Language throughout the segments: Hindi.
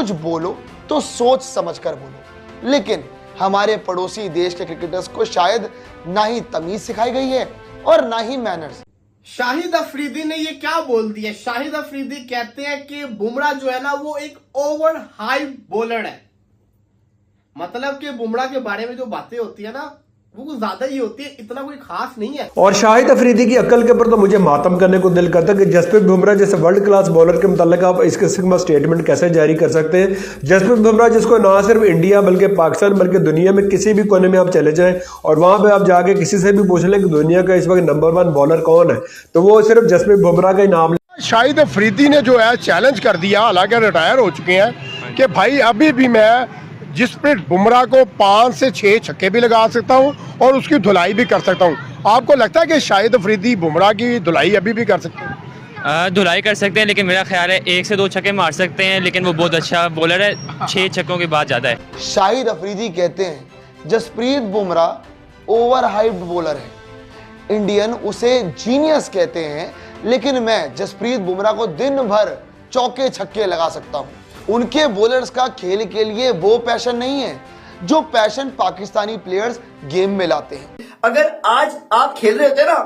कुछ बोलो तो सोच समझ कर बोलो। लेकिन हमारे पड़ोसी देश के क्रिकेटर्स को शायद ना ही तमीज सिखाई गई है और ना ही मैनर्स। शाहिद अफरीदी ने ये क्या बोल दिया? शाहिद अफरीदी कहते हैं कि बुमराह जो है ना वो एक ओवर हाइप बॉलर है। मतलब कि बुमराह के बारे में जो बातें होती है ना वो कुछ ज्यादा ही होती है, इतना कोई खास नहीं है। और शाहिद अफरीदी की अक्ल के ऊपर तो मुझे मातम करने को दिल करता है कि जसप्रीत बुमराह जैसे वर्ल्ड क्लास बॉलर के मुताल्लिक आप इस किस्म का स्टेटमेंट कैसे जारी कर सकते हैं। जसप्रीत बुमराह जिसको ना सिर्फ इंडिया बल्कि पाकिस्तान बल्कि दुनिया में किसी भी कोने में आप चले जाएं और वहां पे आप जाके किसी से भी पूछ लें कि दुनिया का इस वक्त नंबर 1 बॉलर कौन है, तो वो सिर्फ जसप्रीत बुमराह का ही नाम। शाहिद अफरीदी ने जो है चैलेंज कर दिया, हालांकि रिटायर हो चुके हैं, कि भाई अभी भी मैं जसप्रीत बुमराह को 5 से 6 छक्के भी लगा सकता हूं और उसकी धुलाई भी कर सकता हूं। आपको लगता है कि शाहिद अफरीदी बुमराह की धुलाई अभी भी कर सकते हैं? धुलाई कर सकते हैं, लेकिन मेरा ख्याल है 1 से 2 छक्के मार सकते हैं, लेकिन वो बहुत अच्छा बॉलर है। 6 छक्कों की बात ज़्यादा है। शाहिद अफरीदी कहते हैं Jasprit Bumrah over hyped bowler है, इंडियन उसे जीनियस कहते हैं, लेकिन मैं जसप्रीत बुमराह को दिन भर चौके छक्के लगा सकता हूं। उनके बॉलर्स का खेल के लिए वो पैशन नहीं है जो पैशन पाकिस्तानी प्लेयर्स गेम में लाते हैं। अगर आज आप खेल रहे होते ना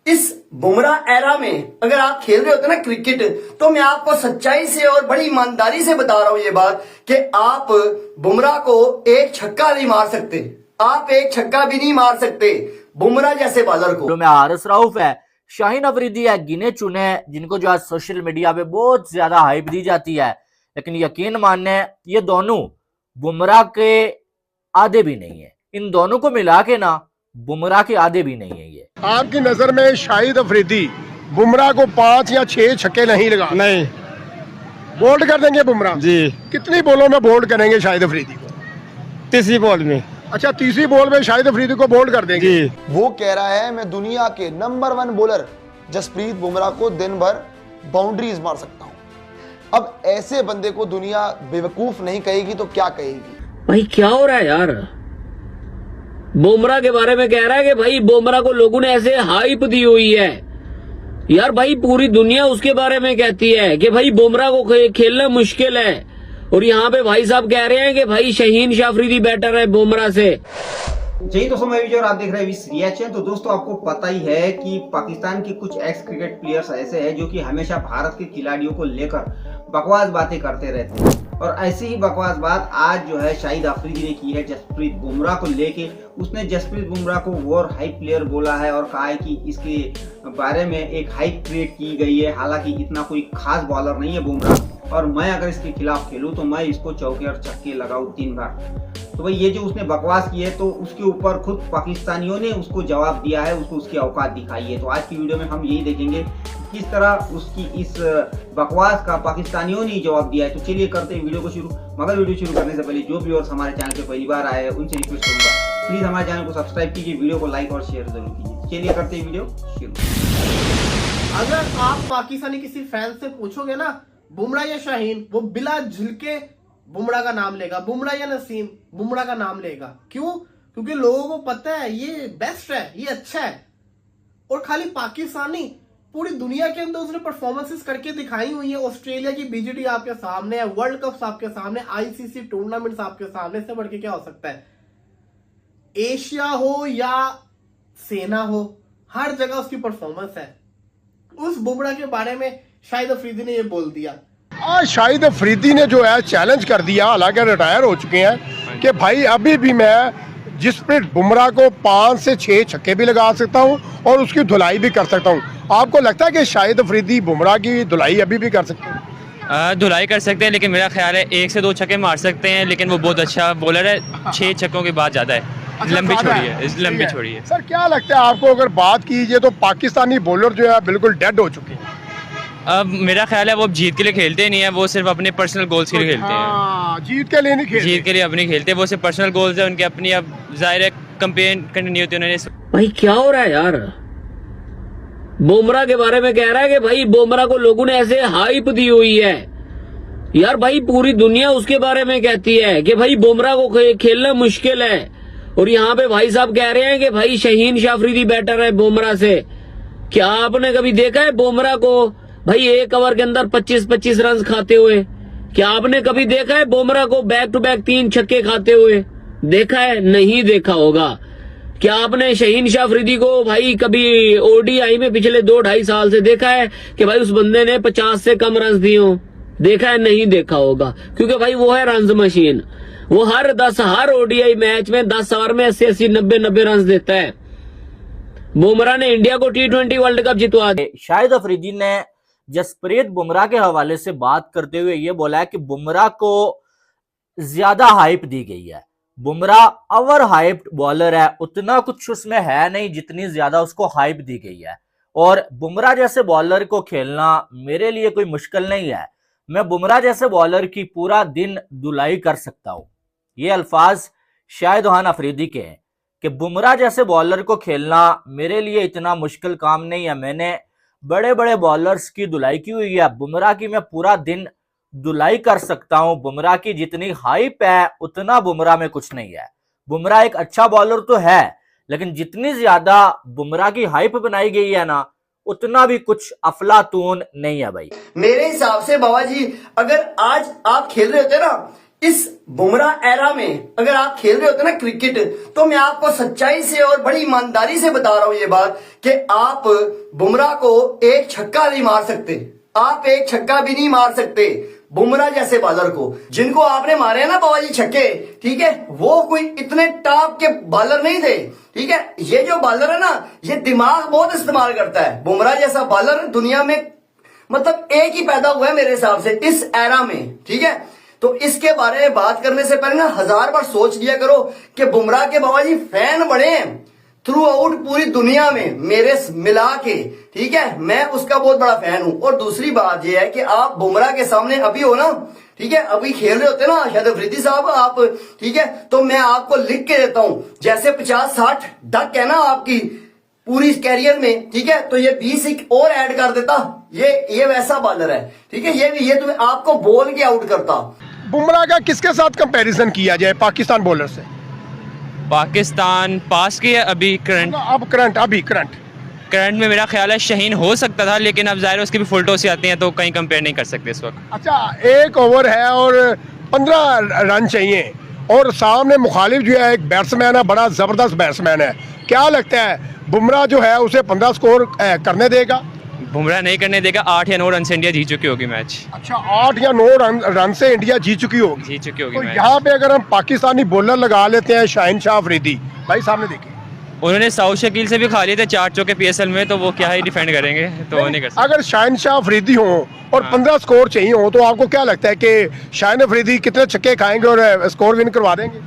इस बुमराह एरा में, अगर आप खेल रहे होते ना क्रिकेट, तो मैं आपको सच्चाई से और बड़ी ईमानदारी से बता रहा हूं ये बात कि आप बुमराह को एक छक्का नहीं मार सकते, आप एक छक्का भी नहीं मार सकते बुमराह जैसे बॉलर को। में हारिस रऊफ है, शाहीन अफरीदी है, गिने चुने जिनको जो आज सोशल मीडिया पे बहुत ज्यादा हाइप दी जाती है, लेकिन यकीन मानने ये दोनों बुमराह के आधे भी नहीं है। इन दोनों को मिला के ना बुमराह के आधे भी नहीं है। ये आपकी नजर में शाहिद अफरीदी बुमराह को 5 या 6 छक्के नहीं लगा? नहीं, बोल्ड कर देंगे बुमराह जी। कितनी बॉलों में बोल्ड करेंगे शाहिद अफरीदी को? तीसरी बॉल में। अच्छा, तीसरी बॉल में शाहिद अफरीदी को बोल्ड कर देंगे जी। वो कह रहा है मैं दुनिया के नंबर 1 बॉलर जसप्रीत बुमराह को दिन भर बाउंड्रीज मार सकता हूं। अब ऐसे बंदे को दुनिया बेवकूफ नहीं कहेगी तो क्या कहेगी? भाई क्या हो रहा है यार? बुमराह के बारे में कह रहा है कि भाई बुमराह को लोगों ने ऐसे हाइप दी हुई है यार। भाई पूरी दुनिया उसके बारे में कहती है कि भाई बुमराह को खेलना मुश्किल है, और यहाँ पे भाई साहब कह रहे हैं कि भाई शाहीन शाह अफरीदी बेटर है बुमराह से। जी दोस्तों, मैं विजय और आप देख रहे हैं विस रिएक्शन। तो दोस्तों आपको पता ही है कि पाकिस्तान के कुछ एक्स क्रिकेट प्लेयर्स ऐसे हैं जो कि हमेशा भारत के खिलाड़ियों को लेकर बकवास बातें करते रहते हैं, और ऐसी ही बकवास बात आज जो है शाहिद अफरीदी ने की है जसप्रीत बुमराह को लेके। उसने जसप्रीत बुमराह को ओवर हाइप प्लेयर बोला है और कहा है कि इसके बारे में एक हाइप क्रिएट की गई है। हालांकि इतना कोई खास बॉलर नहीं है बुमराह, और मैं अगर इसके खिलाफ खेलूं तो मैं इसको चौके और छक्के लगाऊं 3 बार। तो भाई ये जो उसने बकवास की है तो उसके ऊपर खुद पाकिस्तानियों ने उसको जवाब दिया है, उसको उसकी औकात दिखाई है। तो आज की वीडियो में हम यही देखेंगे किस तरह उसकी इस बकवास का पाकिस्तानियों ने जवाब दिया है। तो चलिए करते हैं वीडियो को शुरू। मगर वीडियो शुरू करने से पहले जो भी और हमारे चैनल पे पहली बार आए हैं उनसे रिक्वेस्ट करूंगा प्लीज हमारे चैनल को सब्सक्राइब कीजिए, वीडियो को लाइक और शेयर जरूर कीजिए। चलिए करते हैं वीडियो शुरू। अगर आप पाकिस्तानी किसी फैन से पूछोगे ना बुमराह या शाहीन, वो बिला झिलके बुमराह का नाम लेगा। बुमराह या नसीम, बुमराह का नाम लेगा। क्यों? क्योंकि लोगों को पता है ये बेस्ट है, ये अच्छा है। और खाली पाकिस्तानी, पूरी दुनिया के अंदर उसने परफॉर्मेंसेस करके दिखाई हुई है। ऑस्ट्रेलिया की बीजीटी आपके सामने है, वर्ल्ड कप आपके सामने, आईसीसी टूर्नामेंट्स आपके सामने, से बढ़ के क्या हो सकता है? एशिया हो या सेना हो, हर जगह उसकी परफॉर्मेंस है। उस बुमराह के बारे में शाहिद अफरीदी ने ये बोल दिया। आज शाहिद अफरीदी ने जो है चैलेंज कर दिया, हालांकि रिटायर हो चुके हैं, कि भाई अभी भी मैं जसप्रीत बुमराह को 5 से 6 छक्के भी लगा सकता हूं और उसकी धुलाई भी कर सकता हूं। आपको लगता है कि शाहिद अफरीदी बुमराह की धुलाई अभी भी कर सकते हैं? धुलाई कर सकते हैं, लेकिन मेरा ख्याल है 1 से 2 छक्के मार सकते हैं, लेकिन वो बहुत अच्छा बॉलर है। 6 छक्कों की बात ज़्यादा है। लंबी छोड़ी है। सर क्या लगता है आपको, अगर बात कीजिए तो पाकिस्तानी बॉलर जो है बिल्कुल डेड हो चुके हैं? अब मेरा ख्याल है वो जीत के लिए खेलते नहीं है, वो सिर्फ अपने पर्सनल गोल्स के लिए खेलते हैं। जीत के लिए नहीं खेलते, जीत के लिए अपनी खेलते, वो सिर्फ पर्सनल गोल्स है उनके अपनी। अब जाहिर है कंपेन कंटिन्यू होती उन्होंने। भाई क्या हो रहा है यार? बुमराह के बारे में कह रहा है कि भाई बुमराह को लोगों ने ऐसे हाइप दी हुई है यार। भाई पूरी दुनिया उसके बारे में कहती है कि भाई बुमराह को खेलना मुश्किल है, और यहाँ पे भाई साहब कह रहे हैं कि भाई शाहीन शाह अफरीदी बेटर है बुमराह से। क्या आपने कभी देखा है बुमराह को भाई एक ओवर के अंदर 25-25 रन खाते हुए? क्या आपने कभी देखा है बुमराह को बैक टू बैक 3 छक्के खाते हुए? देखा है? नहीं देखा होगा। क्या आपने शाहीन शाह अफरीदी को भाई कभी ओडीआई में पिछले 2-2.5 साल से देखा है कि भाई उस बंदे ने 50 से कम रन दिए हो? देखा है? नहीं देखा होगा, क्योंकि भाई वो है रन मशीन। वो हर ओडीआई मैच में 10 ओवर में 80-80, 90-90 रन देता है। बुमराह ने इंडिया को T20 वर्ल्ड कप जितवा दिया। शाहिद अफरीदी ने जसप्रीत बुमराह के हवाले से बात करते हुए ये बोला है कि बुमराह को ज्यादा हाइप दी गई है। बुमराह ओवर हाइप्ड बॉलर है, उतना कुछ उसमें है नहीं जितनी ज्यादा उसको हाइप दी गई है। और बुमराह जैसे बॉलर को खेलना मेरे लिए कोई मुश्किल नहीं है। मैं बुमराह जैसे बॉलर की पूरा दिन धुलाई कर सकता हूं। ये अल्फाज शाहिद अफरीदी के हैं कि बुमराह जैसे बॉलर को खेलना मेरे लिए इतना मुश्किल काम नहीं है। मैंने बड़े बड़े बॉलर्स की धुलाई की हुई है, बुमराह की मैं पूरा दिन धुलाई कर सकता हूं। बुमराह की जितनी हाइप है उतना बुमराह में कुछ नहीं है। बुमराह एक अच्छा बॉलर तो है, लेकिन जितनी ज्यादा बुमराह की हाइप बनाई गई है ना, उतना भी कुछ अफलातून नहीं है भाई। मेरे हिसाब से बाबा जी, अगर आज आप खेल रहे होते ना इस बुमराह एरा में, अगर आप खेल रहे होते ना क्रिकेट, तो मैं आपको सच्चाई से और बड़ी ईमानदारी से बता रहा हूं ये बात कि आप बुमराह को एक छक्का नहीं मार सकते। आप एक छक्का भी नहीं मार सकते बुमराह जैसे बॉलर को। जिनको आपने मारे ना बाबा जी छक्के, ठीक है, वो कोई इतने टॉप के बॉलर नहीं थे। ठीक है, ये जो बॉलर है ना, ये दिमाग बहुत इस्तेमाल करता है। बुमराह जैसा बॉलर दुनिया में मतलब एक ही पैदा हुआ है मेरे हिसाब से इस एरा में। ठीक है, तो इसके बारे में बात करने से पहले ना 1000 बार सोच लिया करो कि बुमराह के बाबा जी फैन बड़े हैं थ्रू आउट पूरी दुनिया में मेरे मिला के। ठीक है, मैं उसका बहुत बड़ा फैन हूं। और दूसरी बात यह है कि आप बुमराह के सामने अभी हो ना, ठीक है, अभी खेल रहे होते ना शाहिद अफरीदी साहब आप, ठीक है, तो मैं आपको लिख के देता हूं, जैसे 50-60 डक है ना आपकी पूरी कैरियर में, ठीक है, तो ये 20 एक और ऐड कर देता। ये वैसा बॉलर है, ठीक है, ये तुम्हें आपको बोल के आउट करता। बुमराह का किसके साथ कंपैरिजन किया जाए पाकिस्तान बॉलर से? पाकिस्तान पास की है अभी करंट में मेरा ख्याल है शाहीन हो सकता था, लेकिन अब जाहिर है उसकी भी फुल टॉस आती हैं तो कहीं कंपेयर नहीं कर सकते इस वक्त। अच्छा, 1 ओवर है और 15 रन चाहिए और सामने मुखालिफ जो है एक बैट्समैन है, बड़ा जबरदस्त बैट्समैन है। क्या लगता है बुमराह जो है उसे 15 स्कोर करने देगा? बुमराह नहीं करने देगा। 8 या 9 रन से इंडिया जीत चुकी होगी मैच। अच्छा, 8 या 9 रन से इंडिया जीत चुकी होगी तो मैच। यहाँ पे अगर हम पाकिस्तानी बॉलर लगा लेते हैं शाहीन शाह अफरीदी, भाई सामने देखिए, उन्होंने साउथ शकील से भी खा लिए थे 4 चौके PSL में, तो वो क्या ही डिफेंड करेंगे, तो वो नहीं कर सकते। अगर शाहीन शाह अफरीदी हो और 15 स्कोर चाहिए हो, तो आपको क्या लगता है कि शाहीन अफरीदी कितने छक्के खाएंगे और स्कोर विन करवा देंगे?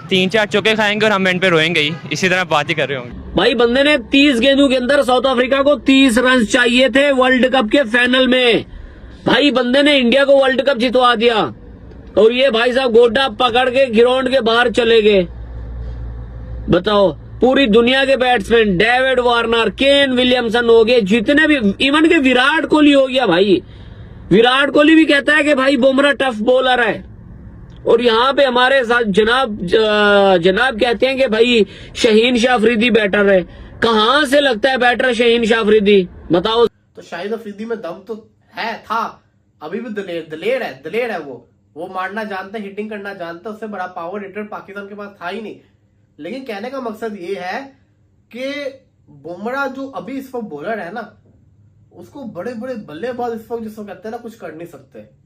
3-4 चौके खाएंगे और हम एंड पे रोएंगे ही, इसी तरह बात ही कर रहे होंगे। भाई बंदे ने 30 गेंदों के अंदर साउथ अफ्रीका को 30 रन चाहिए थे वर्ल्ड कप के फाइनल में। भाई बंदे ने इंडिया को वर्ल्ड कप जितवा दिया और ये भाई साहब गोड्डा पकड़ के ग्राउंड के बाहर चले गए। बताओ, पूरी दुनिया के batsman David Warner, Kane Williamson हो गए, जितने भी, इवन के विराट कोहली हो गया। भाई विराट कोहली भी कहता है कि भाई बुमराह टफ बॉलर है। और यहाँ पे हमारे साथ जनाब कहते हैं कि भाई शाहीन शाह अफरीदी बैटर है। कहाँ से लगता है बैटर शाहीन शाह अफरीदी? बताओ। तो शाहिद अफरीदी में दम तो है, था, अभी भी दलेर है। वो मारना जानता है, हिटिंग करना जानता है। उससे बड़ा पावर हिटर पाकिस्तान के पास था ही नहीं। लेकिन कहने का मकसद ये है कि बुमराह जो अभी इस वक्त बॉलर है ना, उसको बड़े बड़े बल्लेबाज इस वक्त जिसको कहते हैं ना कुछ कर नहीं सकते।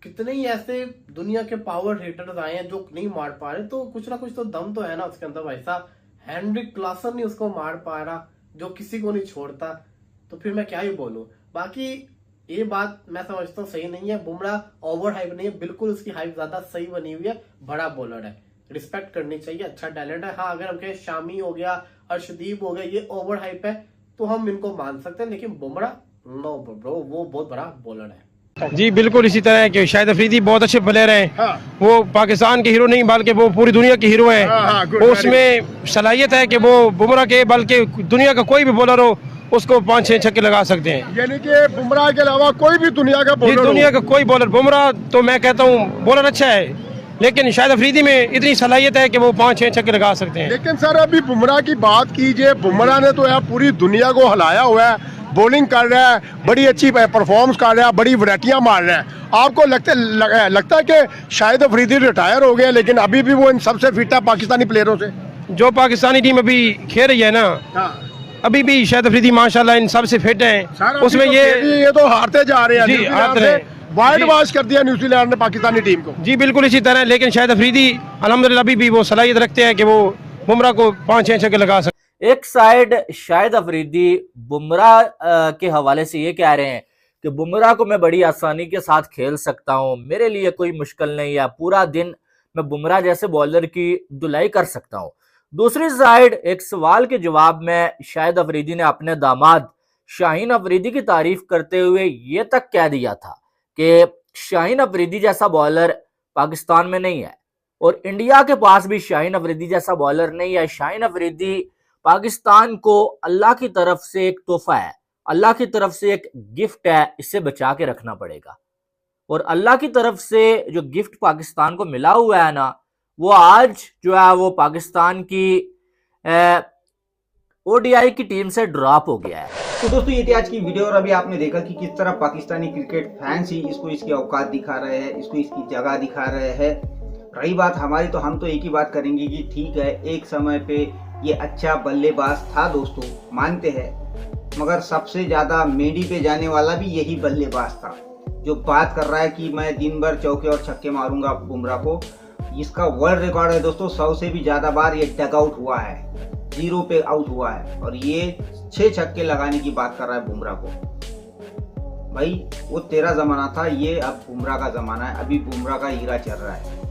कितने ही ऐसे दुनिया के पावर हिटर्स आए हैं जो नहीं मार पा रहे, तो कुछ ना कुछ तो दम तो है ना उसके अंदर। भाई साहब, हेनरिक क्लासन नहीं उसको मार पा रहा, जो किसी को नहीं छोड़ता, तो फिर मैं क्या ही बोलूं। बाकी ये बात मैं समझता हूँ सही नहीं है। बुमराह ओवर हाइप नहीं है, बिल्कुल उसकी हाइप ज्यादा सही बनी हुई है। बड़ा बॉलर है, रिस्पेक्ट करनी चाहिए, अच्छा टैलेंट है। हाँ, अगर हम कहें शामी हो गया, अर्शदीप हो गया, ये ओवर हाइप है तो हम इनको मान सकते हैं, लेकिन बुमराह नो ब्रो, वो बहुत बड़ा बॉलर है। जी बिल्कुल इसी तरह है कि शाहिद अफरीदी बहुत अच्छे प्लेयर हैं। हाँ। वो पाकिस्तान के हीरो नहीं बल्कि वो पूरी दुनिया के हीरो हैं। हाँ, वो उसमें सलाहियत है कि वो बुमराह के बल्कि दुनिया का कोई भी बॉलर हो उसको 5-6 छक्के लगा सकते हैं। यानी कि बुमराह के अलावा कोई भी दुनिया का कोई बॉलर, बुमराह तो मैं कहता हूँ बॉलर अच्छा है, लेकिन शाहिद अफरीदी में इतनी सलाहियत है कि वो 5-6 छक्के लगा सकते हैं। लेकिन सर अभी बुमराह की बात कीजिए, बुमराह ने तो यार पूरी दुनिया को हिलाया हुआ है। बॉलिंग कर रहा है, बड़ी अच्छी परफॉर्मेंस कर रहा है, बड़ी वैरायटियां मार रहा है। आपको लगता है कि शाहिद अफरीदी रिटायर हो गए, लेकिन अभी भी वो इन सबसे फिट है पाकिस्तानी प्लेयरों से? जो पाकिस्तानी टीम अभी खेल रही है ना, अभी भी शाहिद अफरीदी माशाल्लाह इन सबसे फिट हैं। उसमें ये तो हारते जा रहे हैं जी, हारते रहे। वाइड वॉश कर दिया न्यूजीलैंड ने पाकिस्तानी टीम को। जी बिल्कुल इसी तरह, लेकिन शाहिद अफरीदी अल्हम्दुलिल्लाह अभी भी वो सलाहियत रखते हैं कि वो बुमराह को 5-6 छक्के लगा सकते। एक साइड शाहिद अफरीदी बुमराह के हवाले से ये कह रहे हैं कि बुमराह को मैं बड़ी आसानी के साथ खेल सकता हूं, मेरे लिए कोई मुश्किल नहीं है, पूरा दिन मैं बुमराह जैसे बॉलर की धुलाई कर सकता हूं। दूसरी साइड एक सवाल के जवाब में शाहिद अफरीदी ने अपने दामाद शाहीन अफरीदी की तारीफ करते हुए ये तक कह दिया था कि शाहीन अफरीदी जैसा बॉलर पाकिस्तान में नहीं है और इंडिया के पास भी शाहीन अफरीदी जैसा बॉलर नहीं है। शाहीन अफरीदी पाकिस्तान को अल्लाह की तरफ से एक तोहफा है, अल्लाह की तरफ से एक गिफ्ट है, इसे बचा के रखना पड़ेगा। और अल्लाह की तरफ से जो गिफ्ट पाकिस्तान को मिला हुआ है ना, वो आज जो है वो पाकिस्तान की ओडीआई की टीम से ड्रॉप हो गया है। तो दोस्तों ये थी आज की वीडियो और अभी आपने देखा कि किस तरह पाकिस्तानी क्रिकेट फैंस ही इसको इसकी औकात दिखा रहे हैं, इसको इसकी जगह दिखा रहे हैं। रही बात हमारी, तो हम तो एक ही बात करेंगे कि ठीक है एक समय पे ये अच्छा बल्लेबाज था दोस्तों, मानते हैं, मगर सबसे ज्यादा मेडी पे जाने वाला भी यही बल्लेबाज था जो बात कर रहा है कि मैं दिन भर चौके और छक्के मारूंगा बुमराह को। इसका वर्ल्ड रिकॉर्ड है दोस्तों, 100 से भी ज्यादा बार ये डग आउट हुआ है, 0 पे आउट हुआ है और ये 6 छक्के लगाने की बात कर रहा है बुमराह को। भाई वो तेरा जमाना था, ये अब बुमराह का जमाना है, अभी बुमराह का हीरा चल रहा है।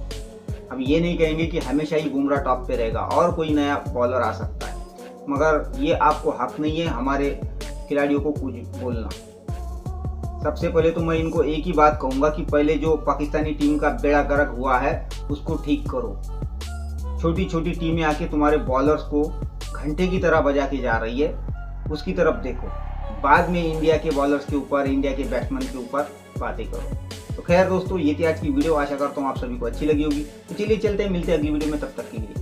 अब ये नहीं कहेंगे कि हमेशा ही बुमराह टॉप पे रहेगा और कोई नया बॉलर आ सकता है, मगर ये आपको हक नहीं है हमारे खिलाड़ियों को कुछ बोलना। सबसे पहले तो मैं इनको एक ही बात कहूंगा कि पहले जो पाकिस्तानी टीम का बेड़ा गर्क हुआ है उसको ठीक करो। छोटी छोटी टीमें आके तुम्हारे बॉलर्स को घंटे की तरह बजा के जा रही है, उसकी तरफ देखो, बाद में इंडिया के बॉलर्स के ऊपर, इंडिया के बैट्समैन के ऊपर बातें करो। तो खैर दोस्तों ये थी आज की वीडियो, आशा करता हूँ आप सभी को अच्छी लगी होगी। तो चलिए चलते हैं, मिलते हैं अगली वीडियो में, तब तक के लिए।